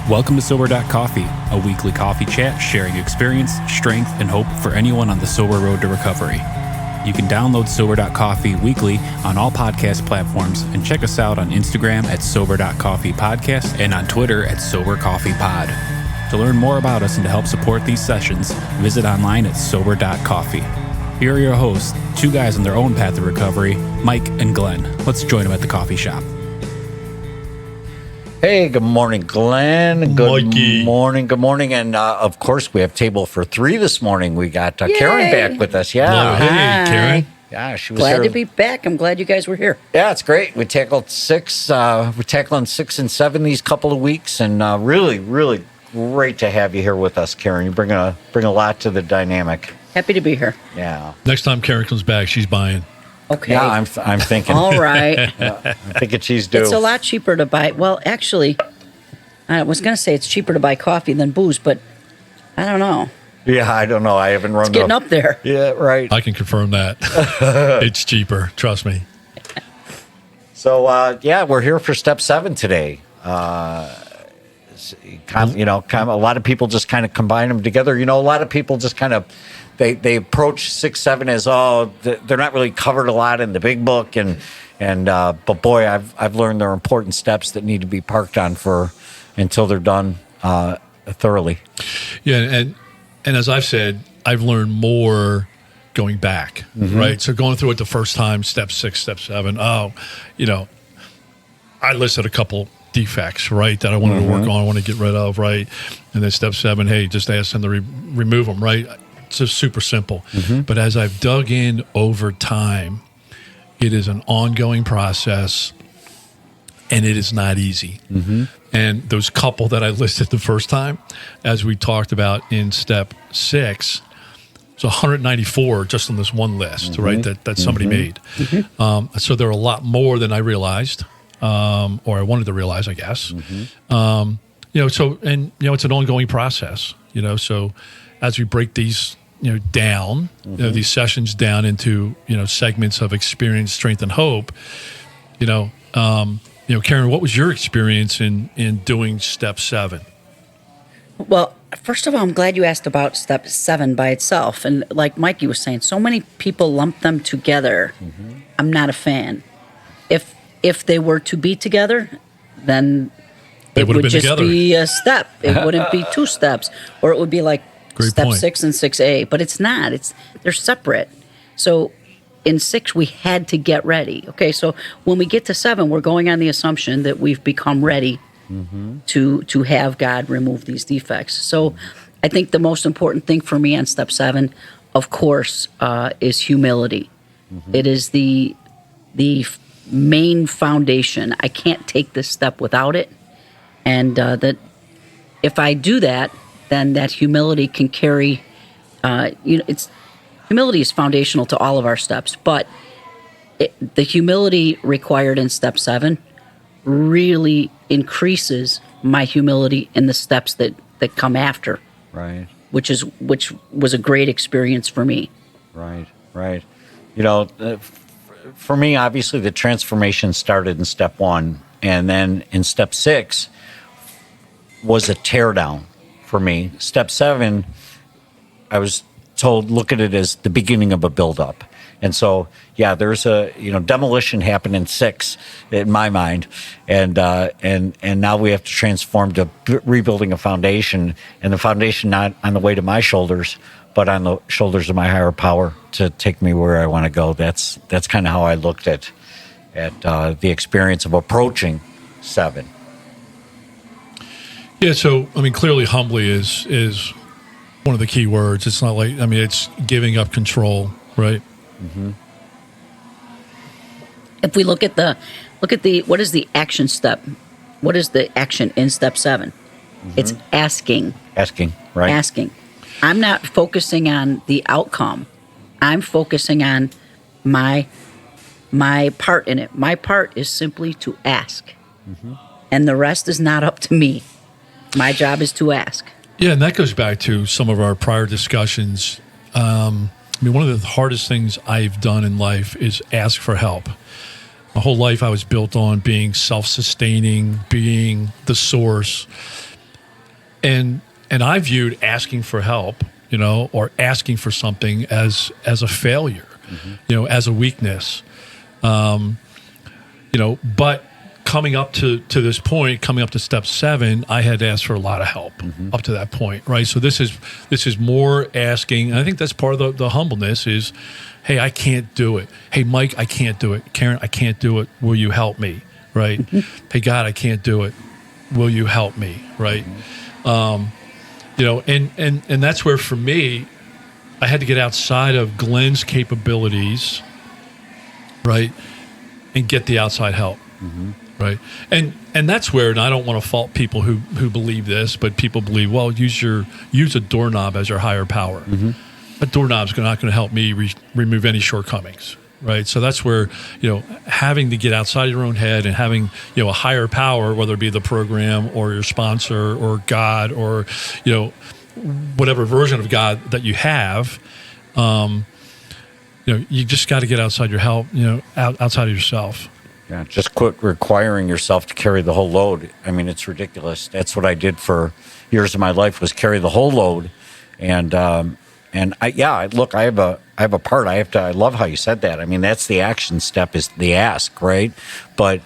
Welcome to Sober.Coffee, a weekly coffee chat sharing experience, strength, and hope for anyone on the sober road to recovery. You can download Sober.Coffee weekly on all podcast platforms and check us out on Instagram at Sober.Coffee Podcast and on Twitter at Sober.Coffee Pod. To learn more about us and to help support these sessions, visit online at Sober.Coffee. Here are your hosts, two guys on their own path to recovery, Mike and Glenn. Let's join them at the coffee shop. Hey, good morning, Glenn. Good Mikey. morning. And of course, we have table for three this morning. We got Karen back with us. Yeah. Hello. Hey, Hi. Karen. Yeah, she was Glad here. to be back. I'm glad you guys were here. Yeah, it's great. We tackled six. We're tackling 6 and 7 these couple of weeks, and really great to have you here with us, Karen. You bring a lot to the dynamic. Happy to be here. Yeah. Next time Karen comes back, she's buying. Okay. Yeah, I'm thinking. All right. I'm thinking she's due. It's a lot cheaper to buy. Well, actually, I was going to say it's cheaper to buy coffee than booze, but I don't know. Yeah, I don't know. I haven't run. It's getting up there. Yeah, right. I can confirm that. It's cheaper. Trust me. So, we're here for step 7 today. A lot of people just kind of combine them together. A lot of people just kind of, they approach 6, 7 as, they're not really covered a lot in the big book. But boy, I've learned there are important steps that need to be parked on until they're done thoroughly. Yeah, and as I've said, I've learned more going back, right? So going through it the first time, step 6, step 7, I listed a couple defects, right, that I wanted to work on, I want to get rid of, right? And then step 7, hey, just ask them to remove them, right? It's just super simple. But as I've dug in over time, it is an ongoing process, and it is not easy. And those couple that I listed the first time, as we talked about in step 6, it's 194 just on this one list, right, that somebody made. So there are a lot more than I realized, or I wanted to realize, I guess. It's an ongoing process, so as we break these down, these sessions down into, segments of experience, strength, and hope, Karen, what was your experience in doing step 7? Well, first of all, I'm glad you asked about step 7 by itself. And like Mikey was saying, so many people lump them together. I'm not a fan. If they were to be together, then it would just be a step. It wouldn't be 2 steps, or it would be like Great step point. 6 and 6A. But it's not. They're separate. So in 6, we had to get ready. Okay, so when we get to 7, we're going on the assumption that we've become ready to have God remove these defects. So I think the most important thing for me on step 7, of course, is humility. It is the main foundation. I can't take this step without it. And that if I do that, then that humility can carry, humility is foundational to all of our steps, but the humility required in step 7 really increases my humility in the steps that come after. Right. Which was a great experience for me. Right. For me, obviously, the transformation started in step 1, and then in step 6 was a teardown for me. Step 7, I was told, look at it as the beginning of a buildup. And so, there's a demolition happened in 6 in my mind, and now we have to transform to rebuilding a foundation, and the foundation not on the weight of my shoulders, but on the shoulders of my higher power to take me where I want to go. That's kind of how I looked at the experience of approaching 7. Yeah, so, clearly Humbly is one of the key words. It's not like, it's giving up control, right? If we look at what is the action step? What is the action in step 7? It's asking. Asking, right? Asking. I'm not focusing on the outcome. I'm focusing on my part in it. My part is simply to ask. And the rest is not up to me. My job is to ask. Yeah, and that goes back to some of our prior discussions. One of the hardest things I've done in life is ask for help. My whole life I was built on being self-sustaining, being the source. And I viewed asking for help, or asking for something as a failure, as a weakness. But coming up to this point, coming up to step 7, I had asked for a lot of help up to that point, right? So this is more asking, and I think that's part of the humbleness is, hey, I can't do it. Hey, Mike, I can't do it. Karen, I can't do it. Will you help me, right? Hey, God, I can't do it. Will you help me, right? And that's where, for me, I had to get outside of Glenn's capabilities, right, and get the outside help, right? And that's where, and I don't want to fault people who believe this, but people believe, well, use a doorknob as your higher power. A doorknob's not going to help me remove any shortcomings, right? So that's where, having to get outside your own head and having, a higher power, whether it be the program or your sponsor or God or, whatever version of God that you have, you just got to get outside your help, outside of yourself. Yeah, just quit requiring yourself to carry the whole load. I mean, it's ridiculous. That's what I did for years of my life, was carry the whole load. And I have a part. I love how you said that. I mean, that's the action step, is the ask, right? But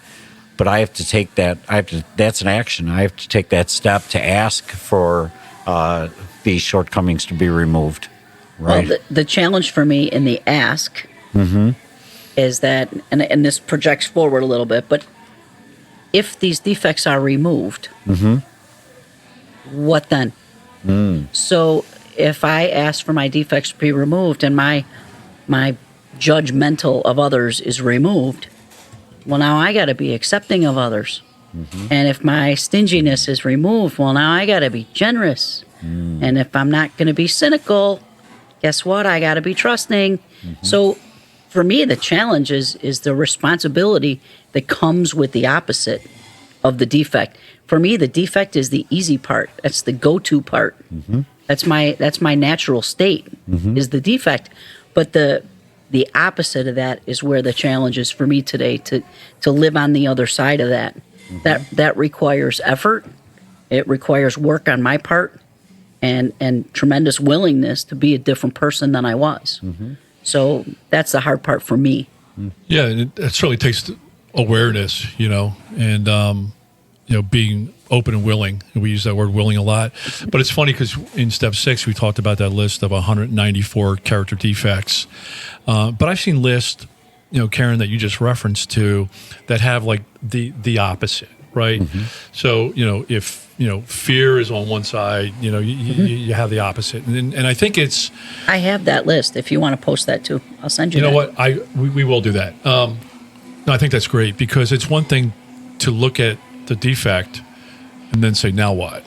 I have to take that. That's an action. I have to take that step to ask for these shortcomings to be removed, right? Well, the challenge for me in the ask is that, and this projects forward a little bit, but if these defects are removed, what then? So if I ask for my defects to be removed and my judgmental of others is removed, well, now I got to be accepting of others. And if my stinginess is removed, well, now I got to be generous. And if I'm not going to be cynical, guess what? I got to be trusting. So for me, the challenge is the responsibility that comes with the opposite of the defect. For me, the defect is the easy part. That's the go-to part. That's my natural state, is the defect. But the opposite of that is where the challenge is for me today, to live on the other side of that. That requires effort. It requires work on my part and tremendous willingness to be a different person than I was. So that's the hard part for me. Yeah, and it certainly takes awareness, and being open and willing. We use that word willing a lot. But it's funny because in step 6, we talked about that list of 194 character defects. But I've seen lists, Karen, that you just referenced to, that have like the opposite, right? So, if, fear is on one side, you have the opposite. And I think I have that list. If you want to post that too, I'll send you that. You know what? We will do that. No, I think that's great, because it's one thing to look at the defect and then say, now what?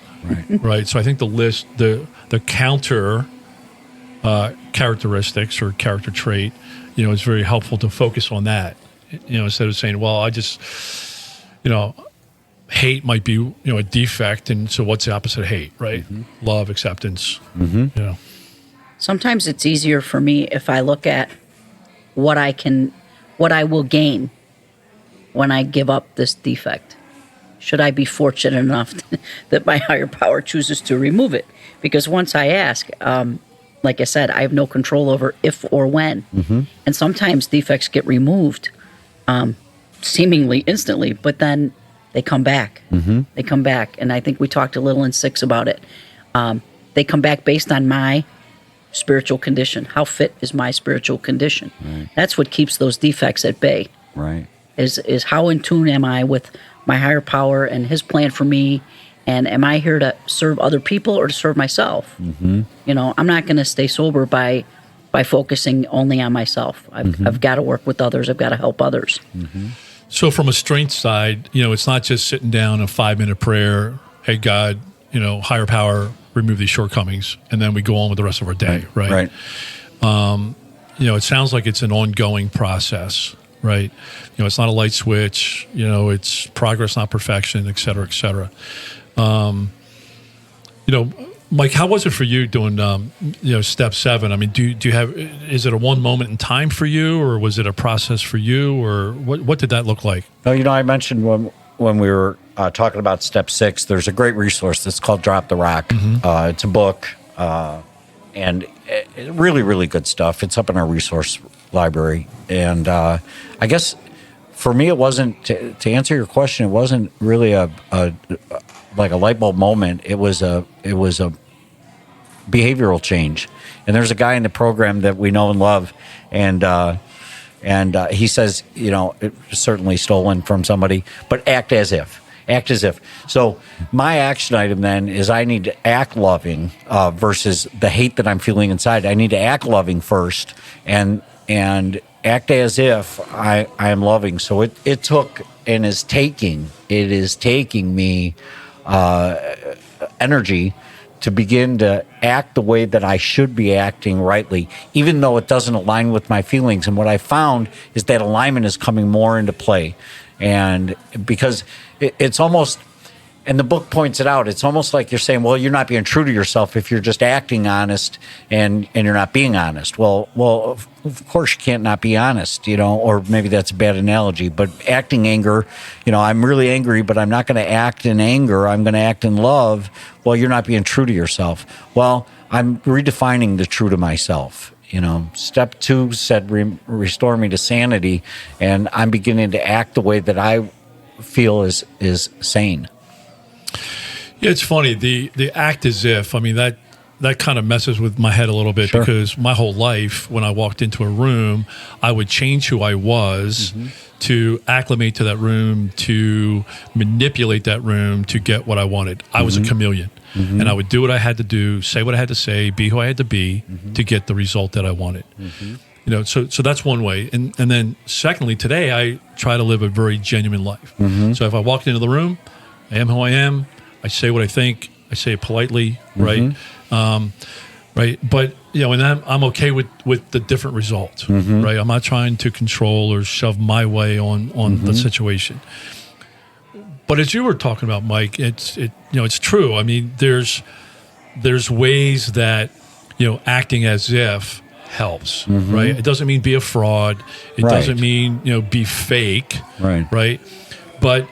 Right. So I think the list, the counter characteristics or character trait, is very helpful to focus on that. Instead of saying, well, I just, hate might be, a defect. And so what's the opposite of hate, right? Love, acceptance. Sometimes it's easier for me if I look at what I will gain when I give up this defect. Should I be fortunate enough that my higher power chooses to remove it? Because once I ask, like I said, I have no control over if or when. And sometimes defects get removed seemingly instantly, but then they come back. They come back. And I think we talked a little in 6 about it. They come back based on my spiritual condition. How fit is my spiritual condition? That's what keeps those defects at bay. Is how in tune am I with my higher power and his plan for me, and am I here to serve other people or to serve myself? I'm not going to stay sober by focusing only on myself. I've got to work with others. I've got to help others. So from a strength side, it's not just sitting down a 5-minute prayer, hey, God, higher power, remove these shortcomings, and then we go on with the rest of our day, right? It sounds like it's an ongoing process, right? It's not a light switch, it's progress, not perfection, et cetera, et cetera. Mike, how was it for you doing, step 7? I mean, do you have, is it a one moment in time for you, or was it a process for you, or what did that look like? No, I mentioned when we were talking about step 6, there's a great resource that's called Drop the Rock. It's a book, and really, really good stuff. It's up in our resource library. And I guess for me, it wasn't, to answer your question, it wasn't really a light bulb moment. It was a behavioral change. And there's a guy in the program that we know and love, and he says, it's certainly stolen from somebody, but act as if. Act as if. So my action item then is I need to act loving versus the hate that I'm feeling inside. I need to act loving first and act as if I am loving. So it took and is taking me energy to begin to act the way that I should be acting rightly, even though it doesn't align with my feelings. And what I found is that alignment is coming more into play. And because it's almost, and the book points it out, it's almost like you're saying, well, you're not being true to yourself if you're just acting honest and you're not being honest. Well, of course you can't not be honest, or maybe that's a bad analogy, but acting anger, I'm really angry, but I'm not going to act in anger. I'm going to act in love. Well, you're not being true to yourself. Well, I'm redefining the true to myself. Step 2 said, restore me to sanity. And I'm beginning to act the way that I feel is sane. Yeah, it's funny. The act as if, that kind of messes with my head a little bit. Sure. Because my whole life, when I walked into a room, I would change who I was to acclimate to that room, to manipulate that room to get what I wanted. I was a chameleon. And I would do what I had to do, say what I had to say, be who I had to be to get the result that I wanted. So that's one way. And then secondly, today I try to live a very genuine life. So if I walked into the room, I am who I am. I say what I think. I say it politely, right? Right. But, and I'm okay with the different results, right? I'm not trying to control or shove my way on the situation. But as you were talking about, Mike, it's true. There's ways that, acting as if helps, right? It doesn't mean be a fraud. It doesn't mean, be fake, right? But,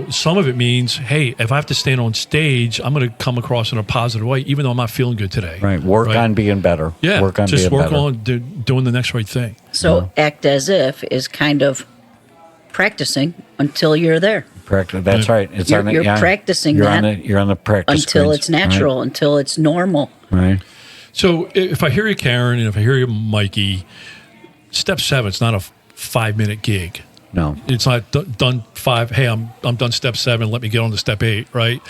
some of it means, hey, if I have to stand on stage, I'm going to come across in a positive way, even though I'm not feeling good today. Right. Work on being better. Yeah. Work on doing the next right thing. So act as if is kind of practicing until you're there. That's right. It's you're practicing you're that. You're on the practice until screens. It's natural, until it's normal. Right. So if I hear you, Karen, and if I hear you, Mikey, step 7, it's not a 5-minute gig. No. It's not done 5. Hey, I'm done step 7. Let me get on to step 8. Right.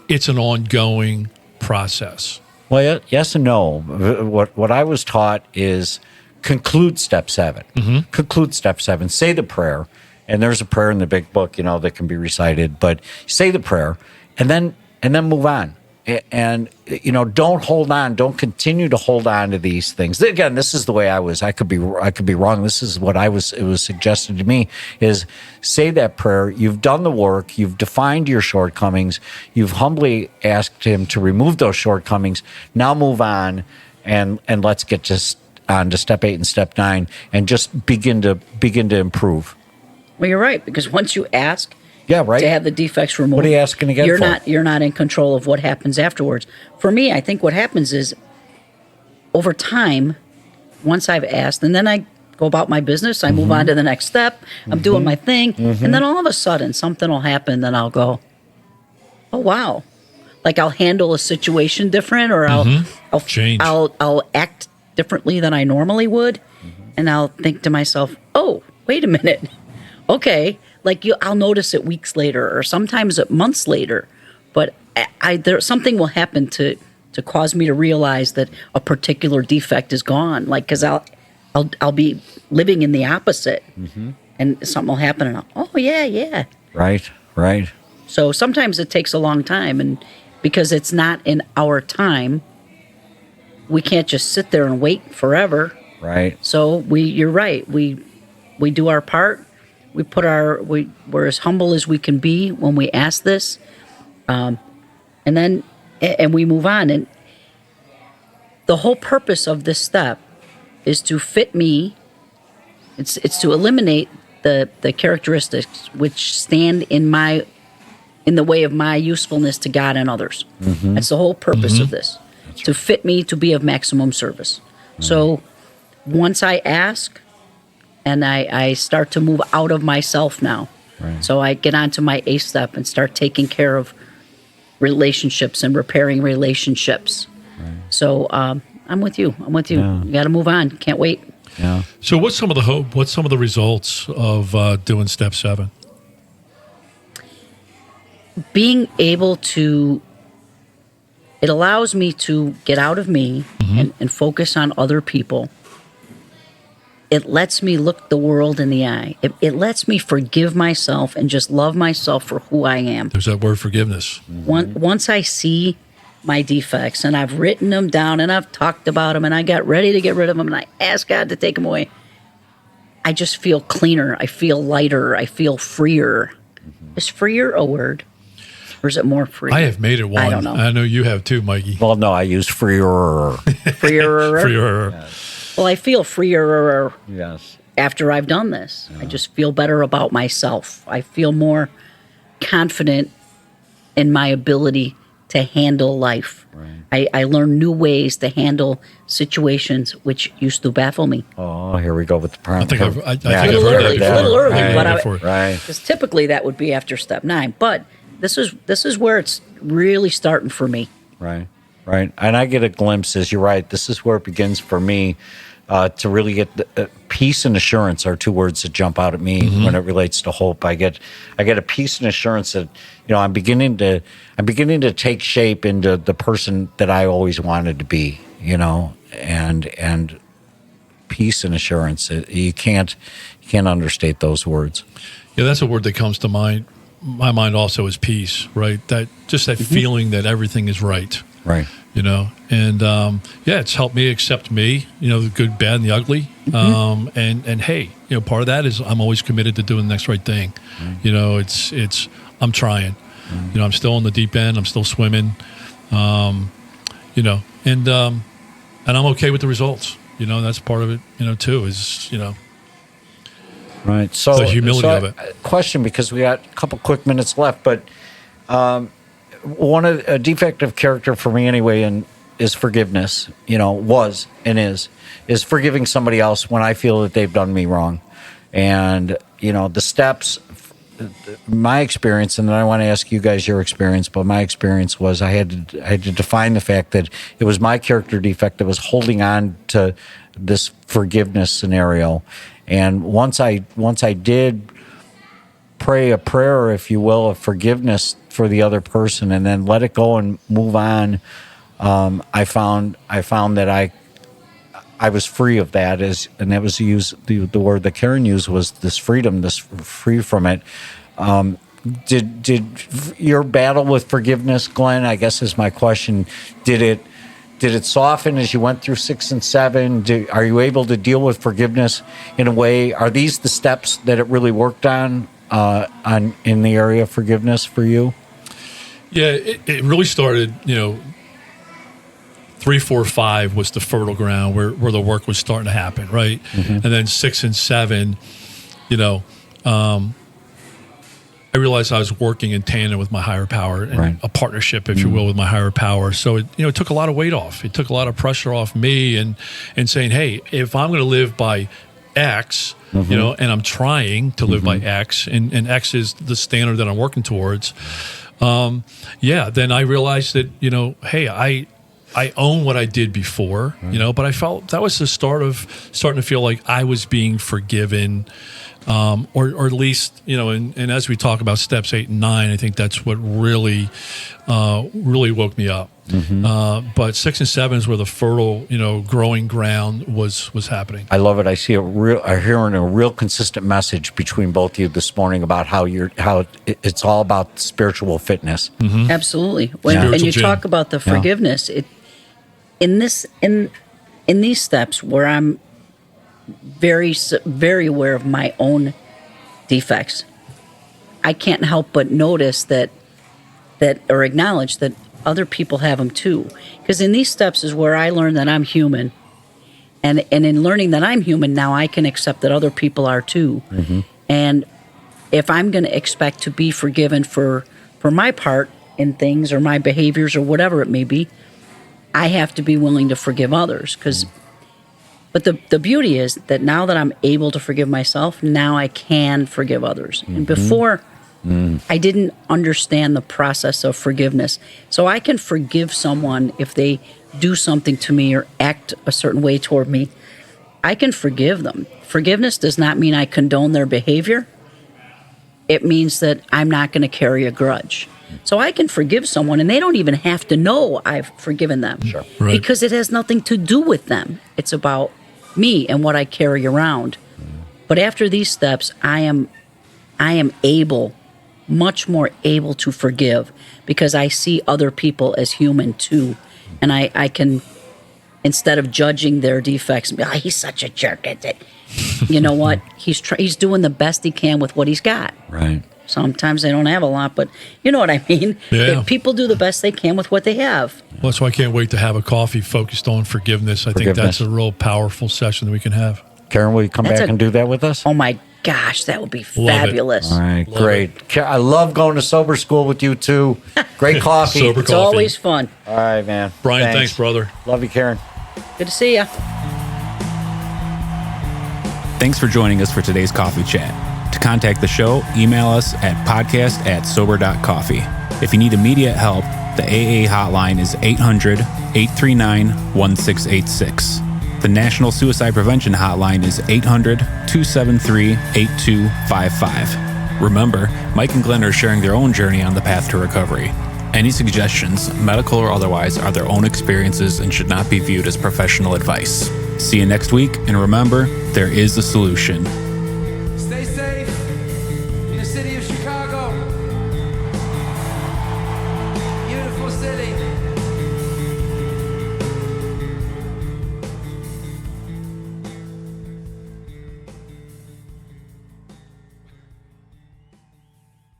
It's an ongoing process. Well, yes and no. What I was taught is conclude step 7. Conclude step 7. Say the prayer. And there's a prayer in the big book, that can be recited. But say the prayer, and then move on. And don't hold on. Don't continue to hold on to these things. Again, this is the way I was. I could be wrong. This is what it was suggested to me: is say that prayer. You've done the work. You've defined your shortcomings. You've humbly asked Him to remove those shortcomings. Now move on, and let's get just on to step 8 and step 9, and just begin to improve. Well, you're right, because once you ask to have the defects removed, what are you asking again you're not in control of what happens afterwards. For me, I think what happens is over time, once I've asked, and then I go about my business, I move on to the next step, I'm doing my thing, and then all of a sudden something will happen, then I'll go, oh wow. Like I'll handle a situation different, or I'll change. I'll act differently than I normally would, and I'll think to myself, oh, wait a minute. Okay, I'll notice it weeks later, or sometimes months later, but something will happen to cause me to realize that a particular defect is gone. Because I'll be living in the opposite, and something will happen, and oh yeah, right. So sometimes it takes a long time, and because it's not in our time, we can't just sit there and wait forever. Right. So you're right. We do our part. We're as humble as we can be when we ask this, and we move on. And the whole purpose of this step is to fit me. It's to eliminate the characteristics which stand in my in the way of my usefulness to God and others. That's the whole purpose of this, to fit me to be of maximum service. So once I ask and I start to move out of myself now, so I get onto my 8th step and start taking care of relationships and repairing relationships. So I'm with you. Yeah. You got to move on. Can't wait. Yeah. So what's some of the hope? What's some of the results of doing step 7? Being able to, it allows me to get out of me and focus on other people. It lets me look the world in the eye. It lets me forgive myself and just love myself for who I am. There's that word forgiveness. Once I see my defects and I've written them down and I've talked about them and I got ready to get rid of them and I asked God to take them away, I just feel cleaner. I feel lighter. I feel freer. Is freer a word? Or is it more free? I have made it one. I don't know. I know you have too, Mikey. Well, no, I use freer. Freer. Freer. Well, I feel freer Yes. after I've done this. I just feel better about myself. I feel more confident in my ability to handle life. I learn new ways to handle situations which used to baffle me. Oh, here we go with the I problem. think I've heard that A little early, before. but Right. because typically that would be after step 9. But this is where it's really starting for me. Right. And I get a glimpse, as you're right, this is where it begins for me to really get peace and assurance are 2 words that jump out at me when it relates to hope. I get a peace and assurance that, I'm beginning to take shape into the person that I always wanted to be, and peace and assurance. You can't understate those words. Yeah, that's a word that comes to mind. My mind also is peace, right? That feeling that everything is right. Right. And it's helped me accept me, the good, bad, and the ugly. And hey, part of that is I'm always committed to doing the next right thing. It's I'm trying. I'm still in the deep end. I'm still swimming. And I'm okay with the results. That's part of it. Too is Right. So the humility of it. Question, because we got a couple quick minutes left, but one of a defect of character for me anyway, and is forgiveness. Was and is forgiving somebody else when I feel that they've done me wrong, and the steps. My experience, and then I want to ask you guys your experience, but my experience was I had to define the fact that it was my character defect that was holding on to this forgiveness scenario. And once I did pray a prayer, if you will, of forgiveness for the other person, and then let it go and move on, I found that I was free of that, and that was the word that Karen used was this freedom, this free from it. Did your battle with forgiveness, Glenn, I guess is my question, did it soften as you went through 6 and 7? Are you able to deal with forgiveness in a way? Are these the steps that it really worked on in the area of forgiveness for you? Yeah, it really started, 3, 4, 5 was the fertile ground where the work was starting to happen, right? And then 6 and 7, I realized I was working in tandem with my higher power and a partnership, if you will, with my higher power. So it took a lot of weight off. It took a lot of pressure off me and saying, hey, if I'm going to live by X, and I'm trying to live by X, and X is the standard that I'm working towards, then I realized that, hey, I own what I did before, but I felt that was the start of starting to feel like I was being forgiven, or at least, and as we talk about steps 8 and 9, I think that's what really woke me up. But 6 and 7 is where the fertile, growing ground was happening. I love it. I see I'm hearing a real consistent message between both of you this morning about how it's all about spiritual fitness. Absolutely. And you talk about the forgiveness. In these steps where I'm very, very aware of my own defects, I can't help but notice that or acknowledge that other people have them too. Because in these steps is where I learn that I'm human. And in learning that I'm human, now I can accept that other people are too. And if I'm going to expect to be forgiven for for my part in things or my behaviors or whatever it may be, I have to be willing to forgive others. But the beauty is that now that I'm able to forgive myself, now I can forgive others. And before, I didn't understand the process of forgiveness. So I can forgive someone if they do something to me or act a certain way toward me. I can forgive them. Forgiveness does not mean I condone their behavior. It means that I'm not going to carry a grudge. So I can forgive someone, and they don't even have to know I've forgiven them. Sure. Right. Because it has nothing to do with them. It's about me and what I carry around. But after these steps, I am able, much more able to forgive, because I see other people as human too. And I can, instead of judging their defects, be, he's such a jerk. You know what? He's doing the best he can with what he's got. Right. Sometimes they don't have a lot, but you know what I mean? Yeah. People do the best they can with what they have. Well, that's why I can't wait to have a coffee focused on forgiveness. I think that's a real powerful session that we can have. Karen, will you come back and do that with us? Oh my gosh, that would be Love it. fabulous. All right, Love great. I love going to sober school with you too. Great coffee. Sober It's coffee. always fun. All right, man. Brian, thanks, brother. Love you, Karen. Good to see you. Thanks for joining us for today's coffee chat. To contact the show, email us at podcast@sober.coffee. If you need immediate help, the AA hotline is 800-839-1686. The National Suicide Prevention Hotline is 800-273-8255. Remember, Mike and Glenn are sharing their own journey on the path to recovery. Any suggestions, medical or otherwise, are their own experiences and should not be viewed as professional advice. See you next week, and remember, there is a solution. Stay safe in the city of Chicago.